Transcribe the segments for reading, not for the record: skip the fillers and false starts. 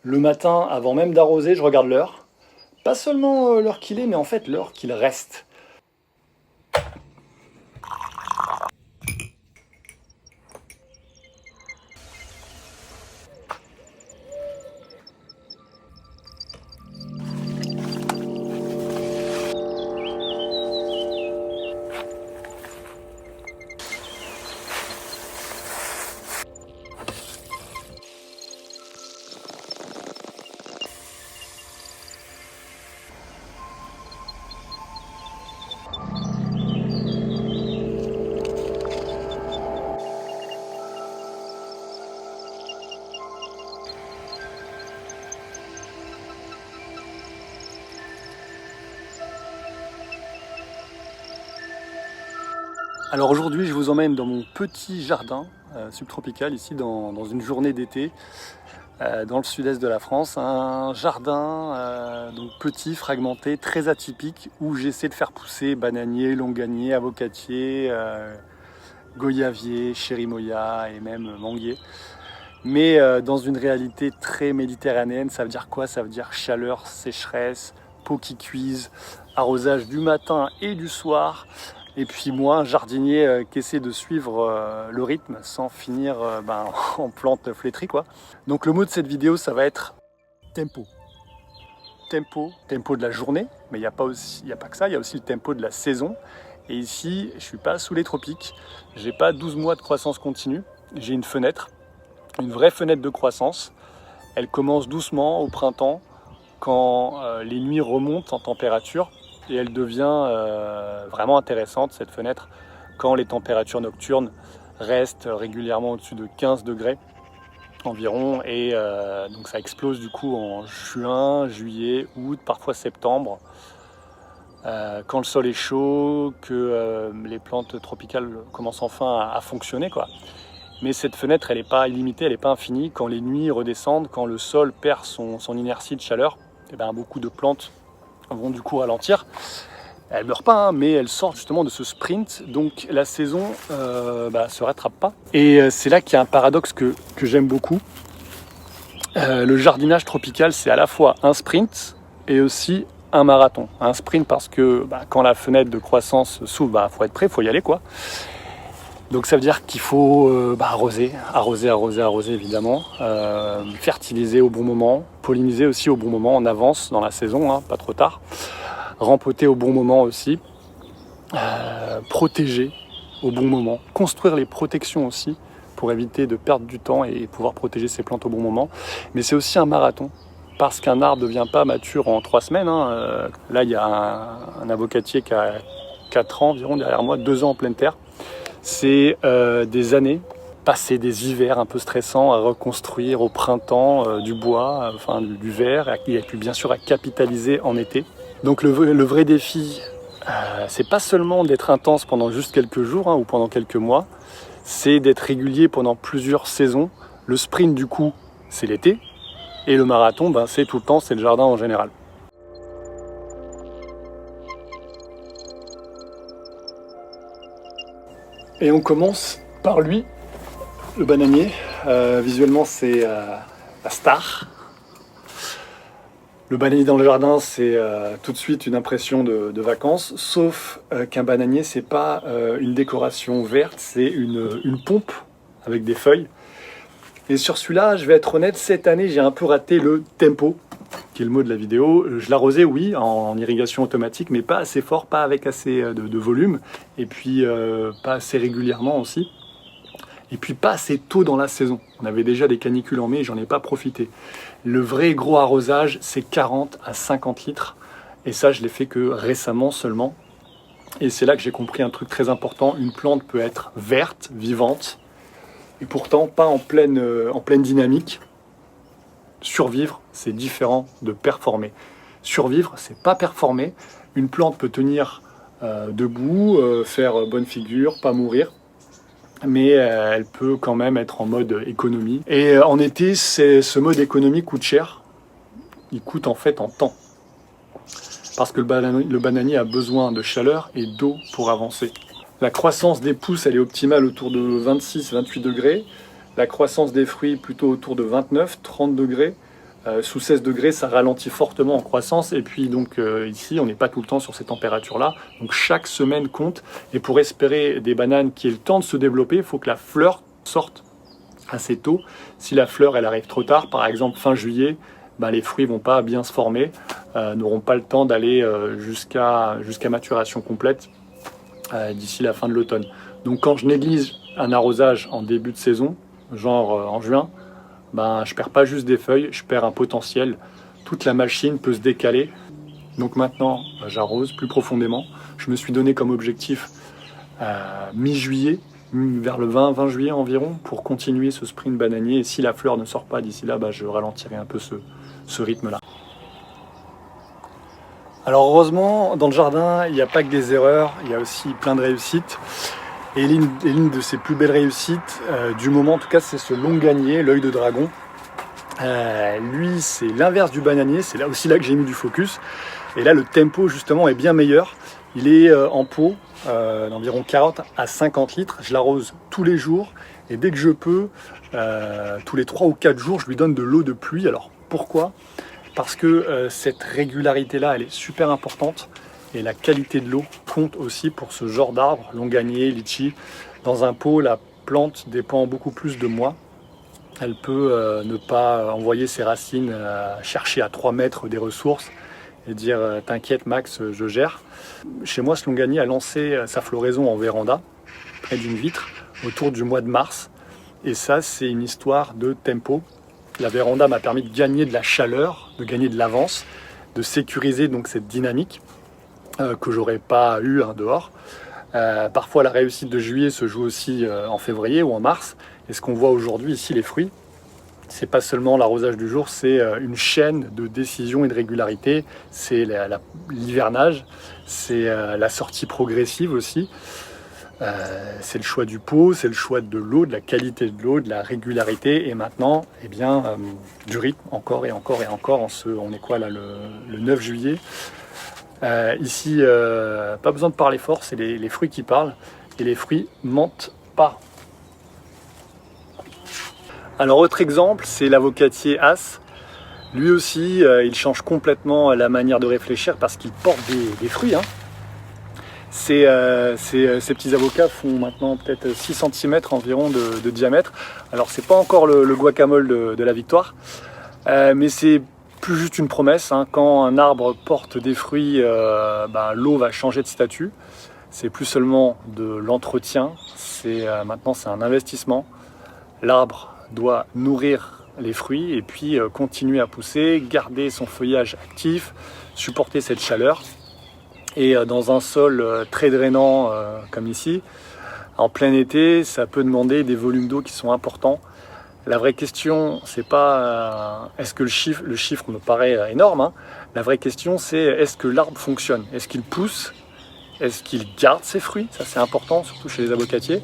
Le matin, avant même d'arroser, je regarde l'heure. Pas seulement l'heure qu'il est, mais en fait l'heure qu'il reste. Alors aujourd'hui, je vous emmène dans mon petit jardin subtropical, ici dans une journée d'été, dans le sud-est de la France. Un jardin donc petit, fragmenté, très atypique, où j'essaie de faire pousser bananier, longanier, avocatier, goyavier, chérimoya et même manguier. Mais dans une réalité très méditerranéenne. Ça veut dire quoi? Ça veut dire chaleur, sécheresse, peau qui cuise, arrosage du matin et du soir. Et puis moi, un jardinier qui essaie de suivre le rythme sans finir en plante flétrie, quoi. Donc le mot de cette vidéo, ça va être tempo. Tempo de la journée, mais il n'y a pas que ça, il y a aussi le tempo de la saison. Et ici, je ne suis pas sous les tropiques, j'ai pas 12 mois de croissance continue, j'ai une fenêtre, une vraie fenêtre de croissance. Elle commence doucement au printemps, quand les nuits remontent en température. Et elle devient vraiment intéressante, cette fenêtre, quand les températures nocturnes restent régulièrement au-dessus de 15 degrés environ. Et donc ça explose du coup en juin, juillet, août, parfois septembre. Quand le sol est chaud, que les plantes tropicales commencent enfin à fonctionner, quoi. Mais cette fenêtre, elle n'est pas illimitée, elle n'est pas infinie. Quand les nuits redescendent, quand le sol perd son inertie de chaleur, et beaucoup de plantes vont du coup ralentir. Elles ne meurent pas, mais elles sortent justement de ce sprint, donc la saison se rattrape pas. Et c'est là qu'il y a un paradoxe que j'aime beaucoup. Le jardinage tropical, c'est à la fois un sprint et aussi un marathon. Un sprint parce que quand la fenêtre de croissance s'ouvre, faut être prêt, il faut y aller, quoi. Donc ça veut dire qu'il faut arroser évidemment, fertiliser au bon moment, polliniser aussi au bon moment, en avance dans la saison, pas trop tard, rempoter au bon moment aussi, protéger au bon moment, construire les protections aussi pour éviter de perdre du temps et pouvoir protéger ses plantes au bon moment. Mais c'est aussi un marathon, parce qu'un arbre ne devient pas mature en 3 semaines. Là, il y a un avocatier qui a 4 ans environ derrière moi, 2 ans en pleine terre. C'est des années, passer des hivers un peu stressants à reconstruire au printemps du bois, du verre, et puis bien sûr à capitaliser en été. Donc le vrai défi, c'est pas seulement d'être intense pendant juste quelques jours ou pendant quelques mois, c'est d'être régulier pendant plusieurs saisons. Le sprint du coup, c'est l'été, et le marathon, c'est tout le temps, c'est le jardin en général. Et on commence par lui, le bananier. Visuellement, c'est la star. Le bananier dans le jardin, c'est tout de suite une impression de vacances, sauf qu'un bananier, c'est pas une décoration verte, c'est une pompe avec des feuilles. Et sur celui-là, je vais être honnête, cette année, j'ai un peu raté le tempo, qui est le mot de la vidéo. Je l'arrosais, oui, en irrigation automatique, mais pas assez fort, pas avec assez de volume, et puis pas assez régulièrement aussi. Et puis pas assez tôt dans la saison. On avait déjà des canicules en mai, j'en ai pas profité. Le vrai gros arrosage, c'est 40 à 50 litres. Et ça, je l'ai fait que récemment seulement. Et c'est là que j'ai compris un truc très important. Une plante peut être verte, vivante, et pourtant pas en pleine dynamique. Survivre, c'est différent de performer. Survivre, c'est pas performer. Une plante peut tenir debout, faire bonne figure, pas mourir, mais elle peut quand même être en mode économie. Et en été, ce mode économie coûte cher. Il coûte en fait en temps. Parce que le bananier a besoin de chaleur et d'eau pour avancer. La croissance des pousses, elle est optimale autour de 26-28 degrés. La croissance des fruits, plutôt autour de 29-30 degrés. Sous 16 degrés, ça ralentit fortement en croissance. Et puis donc ici, on n'est pas tout le temps sur ces températures-là. Donc chaque semaine compte. Et pour espérer des bananes qui aient le temps de se développer, il faut que la fleur sorte assez tôt. Si la fleur elle arrive trop tard, par exemple fin juillet, les fruits ne vont pas bien se former, n'auront pas le temps d'aller jusqu'à maturation complète d'ici la fin de l'automne. Donc quand je néglige un arrosage en début de saison, genre en juin, je perds pas juste des feuilles, je perds un potentiel. Toute la machine peut se décaler. Donc maintenant, j'arrose plus profondément. Je me suis donné comme objectif mi-juillet, vers le 20 juillet environ, pour continuer ce sprint bananier. Et si la fleur ne sort pas d'ici là, je ralentirai un peu ce rythme-là. Alors heureusement, dans le jardin, il n'y a pas que des erreurs, il y a aussi plein de réussites. Et l'une de ses plus belles réussites du moment, en tout cas, c'est ce longanier, l'œil de dragon. Lui, c'est l'inverse du bananier, c'est là aussi là que j'ai mis du focus. Et là, le tempo, justement, est bien meilleur. Il est en pot, d'environ 40 à 50 litres. Je l'arrose tous les jours. Et dès que je peux, tous les 3 ou 4 jours, je lui donne de l'eau de pluie. Alors, pourquoi ? Parce que cette régularité-là, elle est super importante. Et la qualité de l'eau compte aussi pour ce genre d'arbre, longanier, litchi. Dans un pot, la plante dépend beaucoup plus de moi. Elle peut ne pas envoyer ses racines chercher à 3 mètres des ressources et dire « t'inquiète Max, je gère ». Chez moi, ce longanier a lancé sa floraison en véranda, près d'une vitre, autour du mois de mars. Et ça, c'est une histoire de tempo. La véranda m'a permis de gagner de la chaleur, de gagner de l'avance, de sécuriser donc cette dynamique que j'aurais pas eu dehors. Parfois la réussite de juillet se joue aussi en février ou en mars. Et ce qu'on voit aujourd'hui ici, les fruits, c'est pas seulement l'arrosage du jour, c'est une chaîne de décision et de régularité. C'est l'hivernage, c'est la sortie progressive aussi. C'est le choix du pot, c'est le choix de l'eau, de la qualité de l'eau, de la régularité. Et maintenant, du rythme, encore et encore et encore. On est quoi là, le 9 juillet. Ici, pas besoin de parler fort, c'est les fruits qui parlent, et les fruits mentent pas. Alors autre exemple, c'est l'avocatier As. Lui aussi, il change complètement la manière de réfléchir parce qu'il porte des fruits. Ces petits avocats font maintenant peut-être 6 cm environ de diamètre. Alors c'est pas encore le guacamole de la victoire, mais c'est plus juste une promesse. Quand un arbre porte des fruits, l'eau va changer de statut. C'est plus seulement de l'entretien, maintenant c'est un investissement. L'arbre doit nourrir les fruits et puis continuer à pousser, garder son feuillage actif, supporter cette chaleur. Et dans un sol très drainant comme ici, en plein été, ça peut demander des volumes d'eau qui sont importants. La vraie question, c'est pas est-ce que le chiffre me paraît énorme. La vraie question, c'est est-ce que l'arbre fonctionne? Est-ce qu'il pousse? Est-ce qu'il garde ses fruits? Ça, c'est important, surtout chez les avocatiers.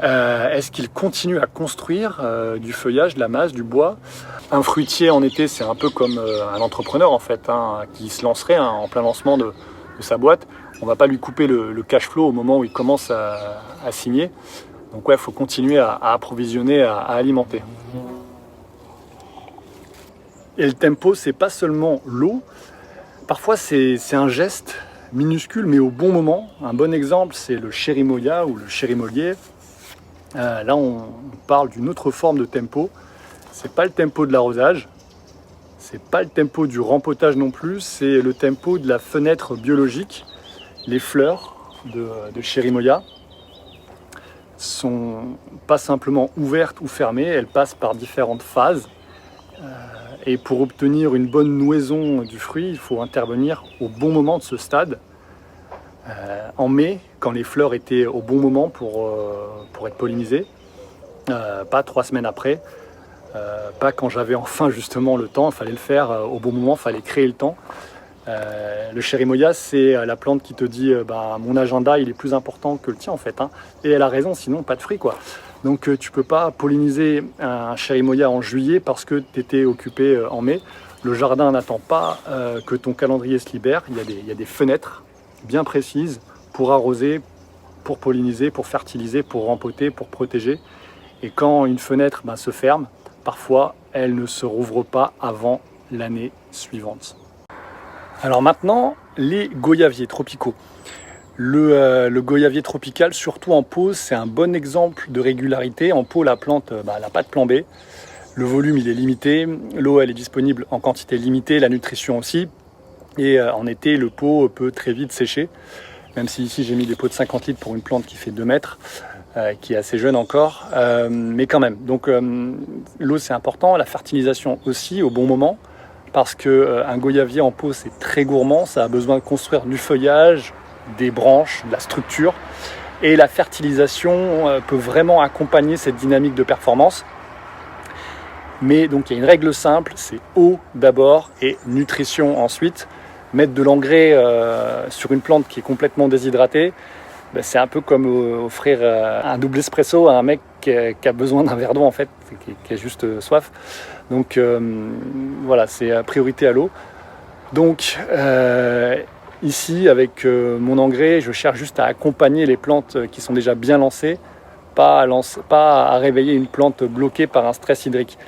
Est-ce qu'il continue à construire du feuillage, de la masse, du bois? Un fruitier en été, c'est un peu comme un entrepreneur en fait, qui se lancerait en plein lancement de sa boîte. On ne va pas lui couper le cash flow au moment où il commence à signer. Donc il faut continuer à approvisionner, à alimenter. Et le tempo, c'est pas seulement l'eau. Parfois, c'est un geste minuscule, mais au bon moment. Un bon exemple, c'est le chérimoya ou le chérimolier. Là, on parle d'une autre forme de tempo. C'est pas le tempo de l'arrosage, c'est pas le tempo du rempotage non plus, c'est le tempo de la fenêtre biologique. Les fleurs de chérimoya sont pas simplement ouvertes ou fermées, elles passent par différentes phases. Et pour obtenir une bonne nouaison du fruit, il faut intervenir au bon moment de ce stade. En mai, quand les fleurs étaient au bon moment pour être pollinisées, pas 3 semaines après, pas quand j'avais enfin justement le temps, il fallait le faire au bon moment, il fallait créer le temps. Le chérimoya, c'est la plante qui te dit mon agenda il est plus important que le tien en fait, et elle a raison, sinon pas de fruits quoi. Donc tu peux pas polliniser un chérimoya en juillet parce que tu étais occupé en mai. Le jardin n'attend pas que ton calendrier se libère, il y a des fenêtres bien précises pour arroser, pour polliniser, pour fertiliser, pour rempoter, pour protéger. Et quand une fenêtre se ferme, parfois elles ne se rouvrent pas avant l'année suivante. Alors maintenant, les goyaviers tropicaux. Le goyavier tropical, surtout en pot, c'est un bon exemple de régularité. En pot, la plante n'a pas de plan B. Le volume, il est limité. L'eau, elle est disponible en quantité limitée. La nutrition aussi. Et en été, le pot peut très vite sécher. Même si ici, j'ai mis des pots de 50 litres pour une plante qui fait 2 mètres, qui est assez jeune encore. Mais quand même. Donc, l'eau, c'est important. La fertilisation aussi, au bon moment. Parce qu'un goyavier en pot, c'est très gourmand. Ça a besoin de construire du feuillage, des branches, de la structure, et la fertilisation peut vraiment accompagner cette dynamique de performance. Mais donc il y a une règle simple, c'est eau d'abord et nutrition ensuite. Mettre de l'engrais sur une plante qui est complètement déshydratée, c'est un peu comme offrir un double espresso à un mec qui a besoin d'un verre d'eau en fait, qui a juste soif. Donc voilà, c'est priorité à l'eau. Donc ici, avec mon engrais, je cherche juste à accompagner les plantes qui sont déjà bien lancées, pas à réveiller une plante bloquée par un stress hydrique.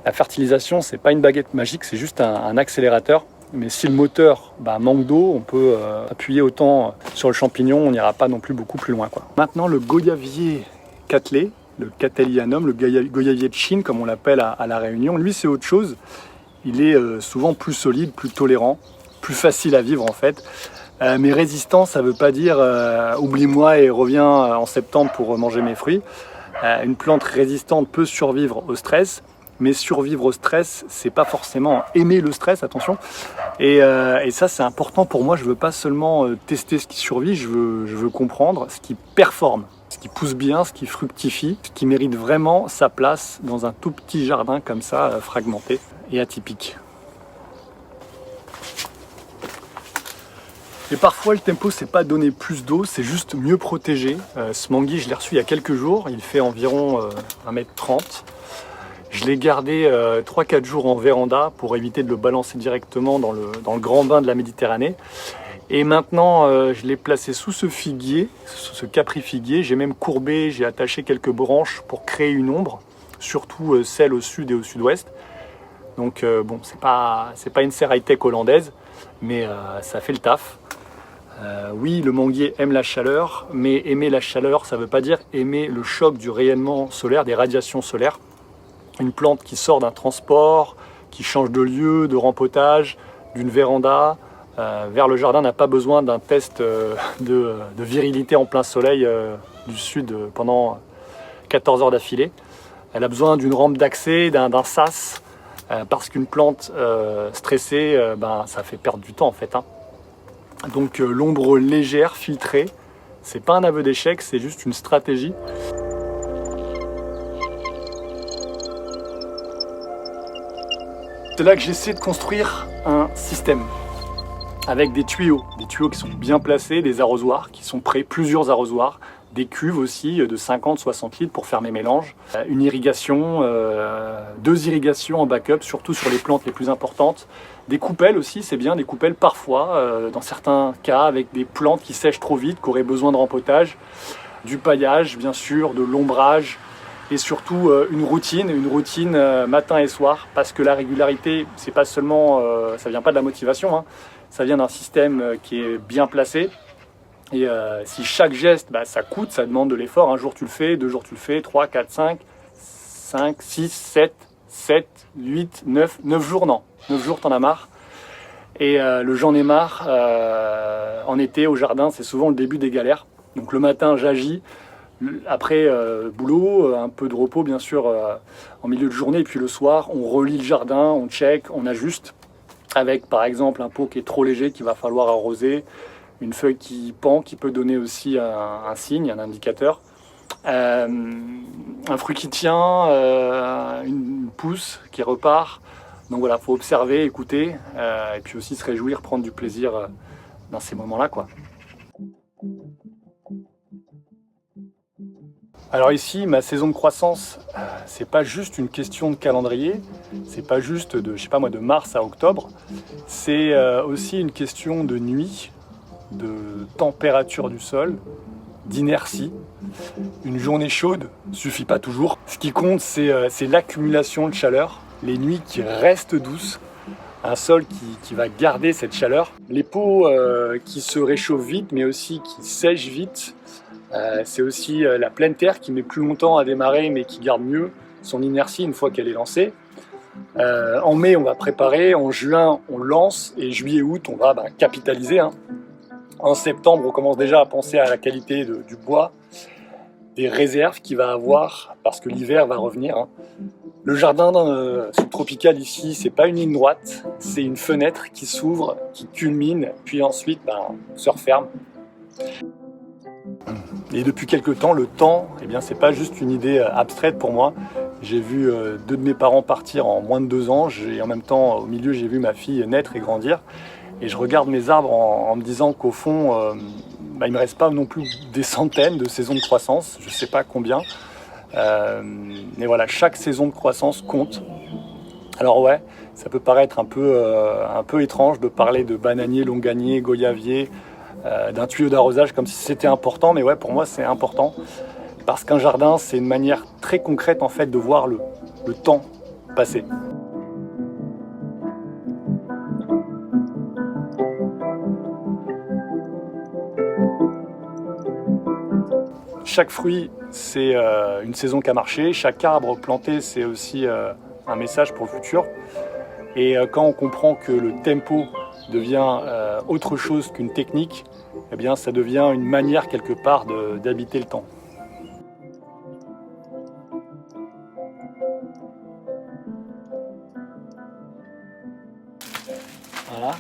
La fertilisation, c'est pas une baguette magique, c'est juste un accélérateur. Mais si le moteur manque d'eau, on peut appuyer autant sur le champignon, on n'ira pas non plus beaucoup plus loin, quoi. Maintenant, le goyavier Cattleya, le Cattleyanum, le goyavier de Chine, comme on l'appelle à La Réunion, lui, c'est autre chose. Il est souvent plus solide, plus tolérant, plus facile à vivre en fait. Mais résistant, ça ne veut pas dire oublie-moi et reviens en septembre pour manger mes fruits. Une plante résistante peut survivre au stress, mais survivre au stress, c'est pas forcément aimer le stress, attention. Et ça, c'est important pour moi. Je veux pas seulement tester ce qui survit, je veux comprendre ce qui performe, ce qui pousse bien, ce qui fructifie, ce qui mérite vraiment sa place dans un tout petit jardin comme ça, fragmenté et atypique. Et parfois, le tempo, c'est pas donner plus d'eau, c'est juste mieux protéger. Ce manguier, je l'ai reçu il y a quelques jours, il fait environ 1,30 m. Je l'ai gardé 3-4 jours en véranda pour éviter de le balancer directement dans le grand bain de la Méditerranée. Et maintenant, je l'ai placé sous ce figuier, sous ce capri-figuier. J'ai même courbé, j'ai attaché quelques branches pour créer une ombre, surtout celle au sud et au sud-ouest. Donc bon, c'est pas une serre high-tech hollandaise, mais ça fait le taf. Oui, le manguier aime la chaleur, mais aimer la chaleur, ça ne veut pas dire aimer le choc du rayonnement solaire, des radiations solaires. Une plante qui sort d'un transport, qui change de lieu, de rempotage, d'une véranda vers le jardin n'a pas besoin d'un test de virilité en plein soleil du sud pendant 14 heures d'affilée. Elle a besoin d'une rampe d'accès, d'un sas, parce qu'une plante stressée, ça fait perdre du temps en fait. Donc l'ombre légère, filtrée, c'est pas un aveu d'échec, c'est juste une stratégie. C'est là que j'essaie de construire un système avec des tuyaux qui sont bien placés, des arrosoirs qui sont prêts, plusieurs arrosoirs, des cuves aussi de 50-60 litres pour faire mes mélanges, une irrigation, 2 irrigations en backup, surtout sur les plantes les plus importantes, des coupelles aussi, c'est bien, des coupelles parfois, dans certains cas, avec des plantes qui sèchent trop vite, qui auraient besoin de rempotage, du paillage bien sûr, de l'ombrage, et surtout une routine matin et soir, parce que la régularité, c'est pas seulement, ça vient pas de la motivation, ça vient d'un système qui est bien placé. Et si chaque geste, ça coûte, ça demande de l'effort. Un jour tu le fais, 2 jours tu le fais, 3, 4, 5, 6, 7, 8, 9 jours non. 9 jours t'en as marre. Et le j'en ai marre, en été au jardin, c'est souvent le début des galères. Donc le matin j'agis, après boulot, un peu de repos bien sûr en milieu de journée. Et puis le soir, on relie le jardin, on check, on ajuste. Avec par exemple un pot qui est trop léger qu'il va falloir arroser, une feuille qui pend qui peut donner aussi un signe, un indicateur, un fruit qui tient, une pousse qui repart. Donc voilà, il faut observer, écouter et puis aussi se réjouir, prendre du plaisir dans ces moments-là, quoi. Alors ici, ma saison de croissance, c'est pas juste une question de calendrier, c'est pas juste de mars à octobre, c'est aussi une question de nuit, de température du sol, d'inertie. Une journée chaude ne suffit pas toujours. Ce qui compte, c'est l'accumulation de chaleur, les nuits qui restent douces, un sol qui va garder cette chaleur. Les peaux qui se réchauffent vite, mais aussi qui sèchent vite. C'est aussi la pleine terre qui met plus longtemps à démarrer, mais qui garde mieux son inertie une fois qu'elle est lancée. En mai, on va préparer, en juin, on lance, et juillet-août, on va capitaliser. En septembre, on commence déjà à penser à la qualité du bois, des réserves qu'il va avoir, parce que l'hiver va revenir. Le jardin subtropical ici, c'est pas une ligne droite, c'est une fenêtre qui s'ouvre, qui culmine, puis ensuite se referme. Et depuis quelques temps, le temps, c'est pas juste une idée abstraite pour moi. J'ai vu deux de mes parents partir en moins de 2 ans, et en même temps, au milieu, j'ai vu ma fille naître et grandir. Et je regarde mes arbres en me disant qu'au fond, il ne me reste pas non plus des centaines de saisons de croissance, je ne sais pas combien. Mais voilà, chaque saison de croissance compte. Alors ouais, ça peut paraître un peu étrange de parler de bananier, longanier, goyavier, d'un tuyau d'arrosage comme si c'était important, mais ouais, pour moi c'est important. Parce qu'un jardin, c'est une manière très concrète en fait de voir le temps passer. Chaque fruit, c'est une saison qui a marché. Chaque arbre planté, c'est aussi un message pour le futur. Et quand on comprend que le tempo devient autre chose qu'une technique, ça devient une manière quelque part d'habiter le temps. Voilà.